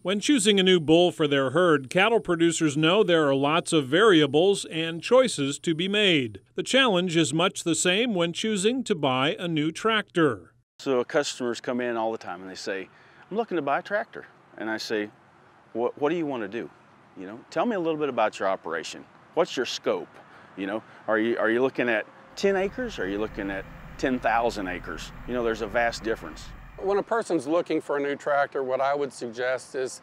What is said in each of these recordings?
When choosing a new bull for their herd, cattle producers know there are lots of variables and choices to be made. The challenge is much the same when choosing to buy a new tractor. So customers come in all the time and they say, I'm looking to buy a tractor. And I say, what do you want to do? You know, tell me a little bit about your operation. What's your scope? You know, are you looking at 10 acres? Or are you looking at 10,000 acres? You know, there's a vast difference. When a person's looking for a new tractor, what I would suggest is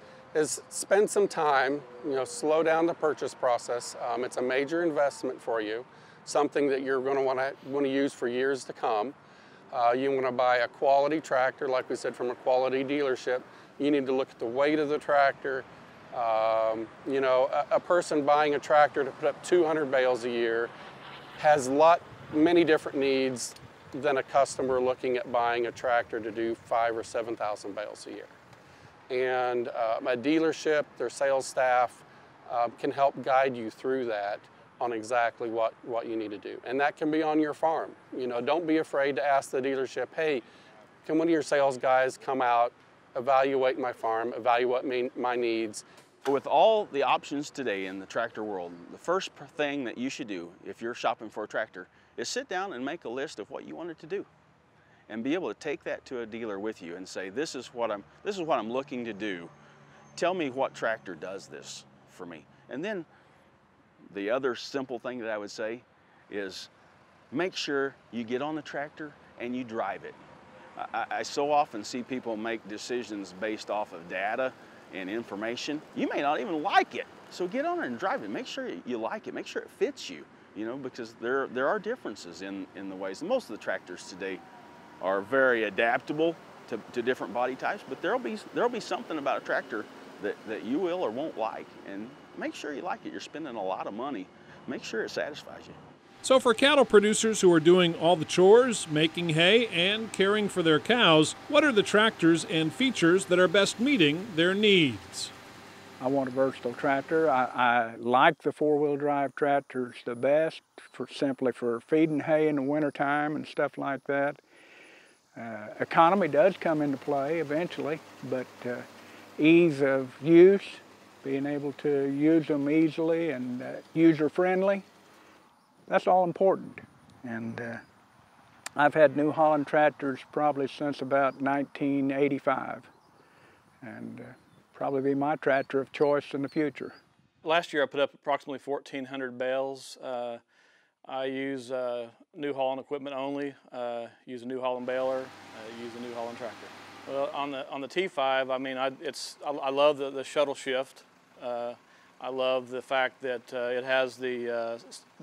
spend some time, you know, slow down the purchase process. It's a major investment for you, something that you're going to want to use for years to come. You want to buy a quality tractor, like we said, from a quality dealership. You need to look at the weight of the tractor. You know, a person buying a tractor to put up 200 bales a year has many different needs than a customer looking at buying a tractor to do 5,000 or 7,000 bales a year. And a dealership, their sales staff can help guide you through that on exactly what you need to do. And that can be on your farm. You know, don't be afraid to ask the dealership, hey, can one of your sales guys come out, evaluate my farm, evaluate my needs. With all the options today in the tractor world, the first thing that you should do if you're shopping for a tractor is sit down and make a list of what you want it to do, and be able to take that to a dealer with you and say, this is what I'm looking to do. Tell me what tractor does this for me. And then the other simple thing that I would say is make sure you get on the tractor and you drive it. I so often see people make decisions based off of data and information. You may not even like it, so get on it and drive it. Make sure you like it, make sure it fits you. You know, because there are differences in the ways. Most of the tractors today are very adaptable to different body types, but there'll be something about a tractor that you will or won't like, and make sure you like it. You're spending a lot of money. Make sure it satisfies you. So for cattle producers who are doing all the chores, making hay, and caring for their cows, what are the tractors and features that are best meeting their needs? I want a versatile tractor. I like the four-wheel drive tractors the best, simply for feeding hay in the wintertime and stuff like that. Economy does come into play eventually, but ease of use, being able to use them easily and user-friendly, that's all important. And I've had New Holland tractors probably since about 1985. And probably be my tractor of choice in the future. Last year I put up approximately 1,400 bales. I use New Holland equipment only, use a New Holland baler, use a New Holland tractor. Well, on the T5, I mean, I love the shuttle shift. I love the fact that it has the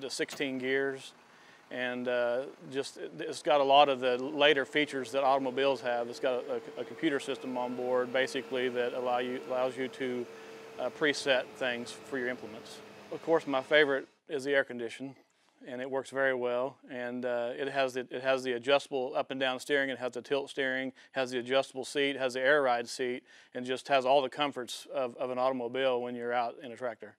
16 gears, and it's got a lot of the later features that automobiles have. It's got a computer system on board, basically, that allows you to preset things for your implements. Of course, my favorite is the air condition, and it works very well. And it has the adjustable up and down steering. It has the tilt steering, has the adjustable seat, has the air ride seat, and just has all the comforts of an automobile when you're out in a tractor.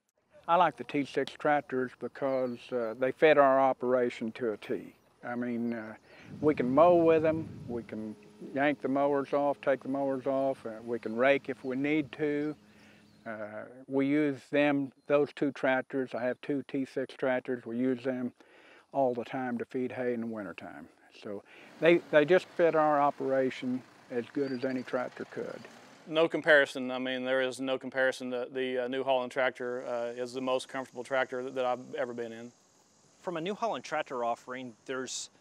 I like the T6 tractors because they fit our operation to a T. I mean, we can mow with them, we can yank the mowers off, take the mowers off, we can rake if we need to. We use those two tractors. I have two T6 tractors. We use them all the time to feed hay in the wintertime. So they just fit our operation as good as any tractor could. No comparison. I mean, there is no comparison. The New Holland tractor is the most comfortable tractor that I've ever been in. From a New Holland tractor offering, there's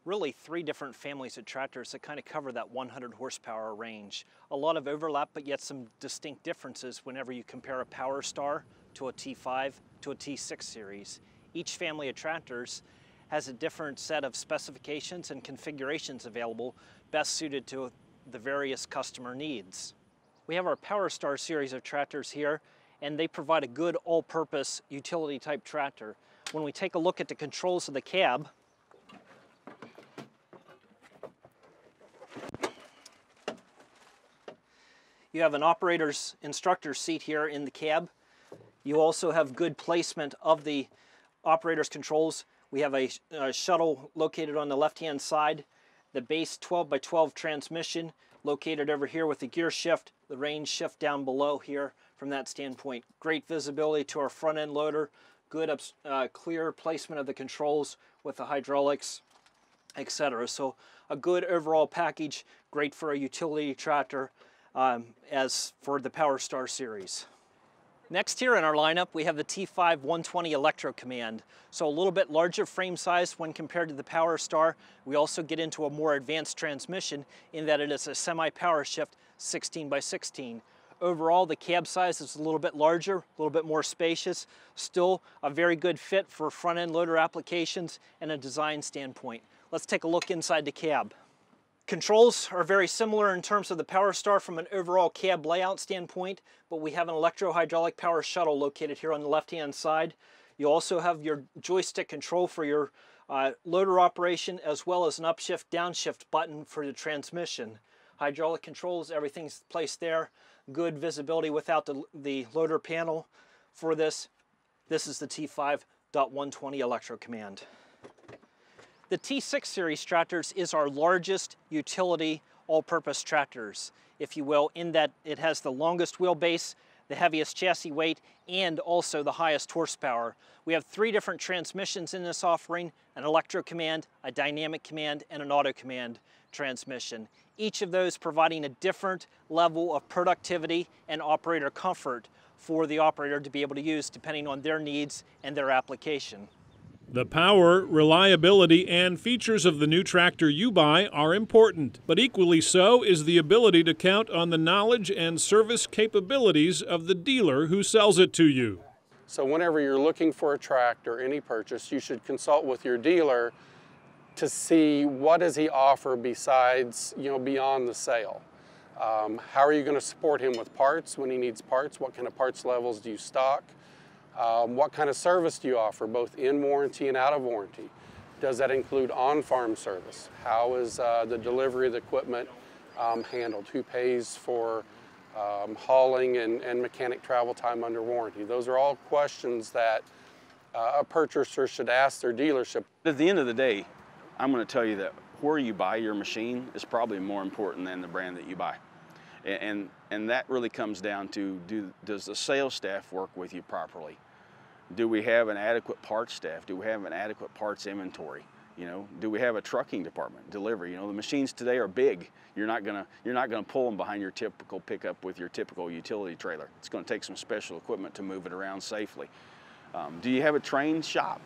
really three different families of tractors that kind of cover that 100 horsepower range. A lot of overlap, but yet some distinct differences whenever you compare a Power Star to a T5 to a T6 series. Each family of tractors has a different set of specifications and configurations available, best suited to the various customer needs. We have our Power Star series of tractors here, and they provide a good all-purpose utility type tractor. When we take a look at the controls of the cab, you have an operator's instructor seat here in the cab. You also have good placement of the operator's controls. We have a shuttle located on the left-hand side, the base 12x12 transmission located over here with the gear shift, the range shift down below here from that standpoint. Great visibility to our front end loader, good clear placement of the controls with the hydraulics, etc. So a good overall package, great for a utility tractor as for the PowerStar series. Next here in our lineup, we have the T5 120 Electro Command. So a little bit larger frame size when compared to the PowerStar. We also get into a more advanced transmission in that it is a semi-power shift 16x16. Overall, the cab size is a little bit larger, a little bit more spacious, still a very good fit for front-end loader applications and a design standpoint. Let's take a look inside the cab. Controls are very similar in terms of the PowerStar from an overall cab layout standpoint, but we have an electro-hydraulic power shuttle located here on the left-hand side. You also have your joystick control for your loader operation, as well as an upshift, downshift button for the transmission. Hydraulic controls, everything's placed there. Good visibility without the loader panel for this. This is the T5.120 Electro Command. The T6 series tractors is our largest utility all-purpose tractors, if you will, in that it has the longest wheelbase, the heaviest chassis weight, and also the highest horsepower. We have 3 different transmissions in this offering, an electro command, a dynamic command, and an auto command transmission. Each of those providing a different level of productivity and operator comfort for the operator to be able to use depending on their needs and their application. The power, reliability, and features of the new tractor you buy are important, but equally so is the ability to count on the knowledge and service capabilities of the dealer who sells it to you. So whenever you're looking for a tractor, any purchase, you should consult with your dealer to see what does he offer besides, beyond the sale. How are you going to support him with parts when he needs parts? What kind of parts levels do you stock? What kind of service do you offer, both in warranty and out of warranty? Does that include on-farm service? How is the delivery of the equipment handled? Who pays for hauling and mechanic travel time under warranty? Those are all questions that a purchaser should ask their dealership. At the end of the day, I'm going to tell you that where you buy your machine is probably more important than the brand that you buy. And that really comes down to, does the sales staff work with you properly? Do we have an adequate parts staff? Do we have an adequate parts inventory? Do we have a trucking department, delivery? The machines today are big. You're not gonna pull them behind your typical pickup with your typical utility trailer. It's going to take some special equipment to move it around safely. Do you have a trained shop?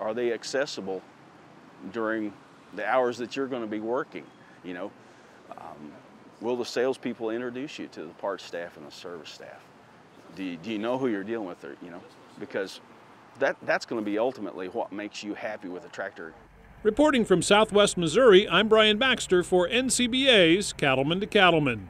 Are they accessible during the hours that you're going to be working? Will the salespeople introduce you to the parts staff and the service staff? Do you know who you're dealing with? Because that's going to be ultimately what makes you happy with a tractor. Reporting from Southwest Missouri, I'm Brian Baxter for NCBA's Cattlemen to Cattlemen.